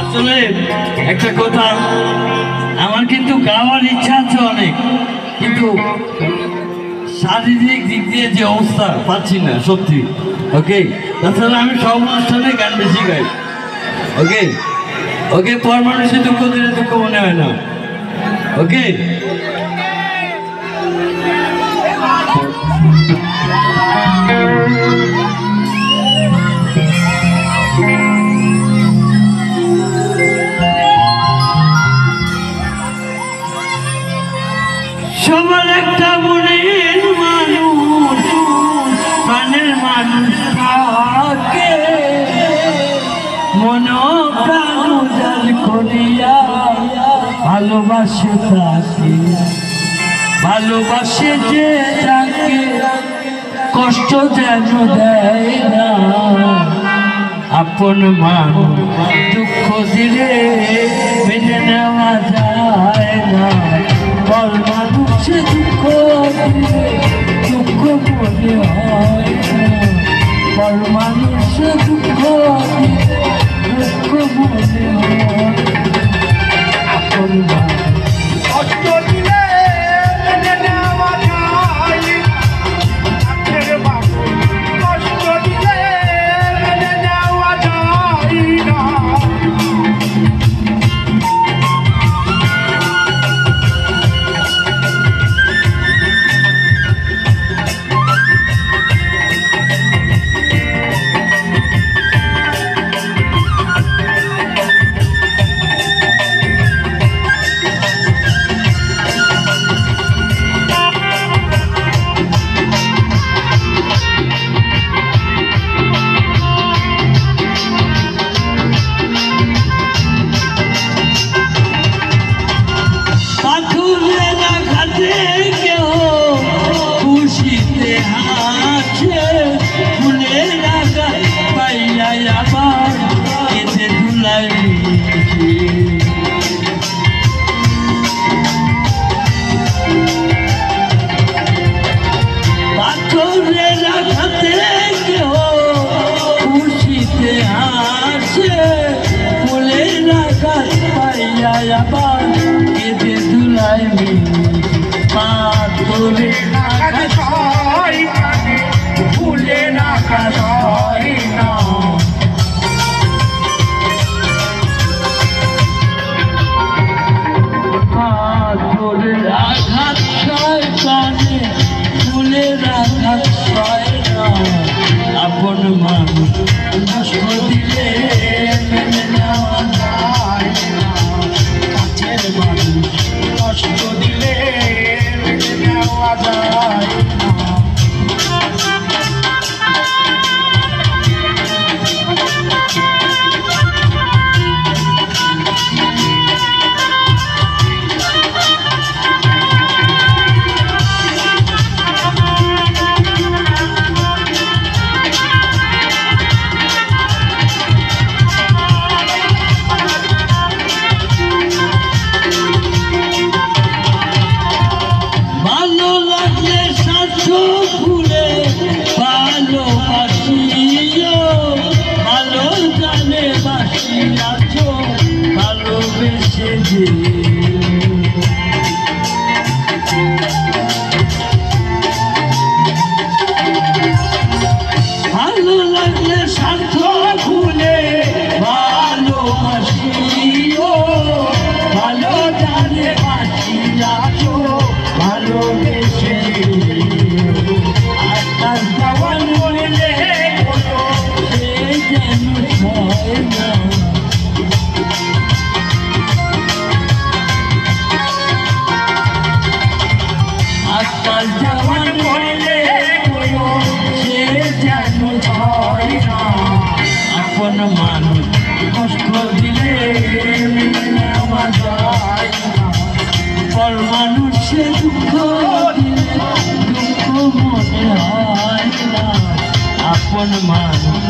আসলে একটা কথা, আমার কিন্তু গাওয়ার ইচ্ছা আছে অনেক, কিন্তু শারীরিক দিক দিয়ে যে অবস্থা পাচ্ছি না সত্যি। ওকে, তাছাড়া আমি সব অনুষ্ঠানে গান বেশি গাই। ওকে ওকে, পর মানুষের দুঃখ দিলে দুঃখ মনে হয় না। ওকে, সবার একটা মনের মানুষ, প্রাণের মানুষ থাকে, মন প্রাণ উজাড় করিয়া ভালোবাসে তাকে, ভালোবাসে যে তাকে কষ্ট যেন দেয় না। আপন মানুষ দুঃখ দিলে মেনে নেওয়া যায় না, পর মানুষে দুঃখ দিলে দুঃখ মনে হয় না, পর মানুষে দুঃখ দিলে দুঃখ মনে হয়। আপন কষ্ট দিলে মেনে নেওয়া যায় না, কষ্ট দিলে মেনে নেওয়া যায় না। ভুলে না কাশয় কানে, ভুলে না কাশয় না। তোরের আঘাত সয় কানে, ফুলের আঘাত সয় না। আপন মানুষ কষ্ট দিলে মেনে নেওয়া যায় না, কাছের মানুষ কষ্ট দিলে মেনে নেওয়া যায় না। ভালো লাগলে স্বার্থ ভুলে ভালোবাসিও, ভালো জানে বাসি আছো ভালোবেসে। আকাশ দেওয়ান বললে সে যেন হয় না, আকাশ দেওয়ান বললে সে যেন হয় না। আপন মানুষ কষ্ট দিলে মেনে নেওয়া যায় না, পর মানুষে দুঃখ দিলে দুঃখ মনে হয় না। আপন মানুষ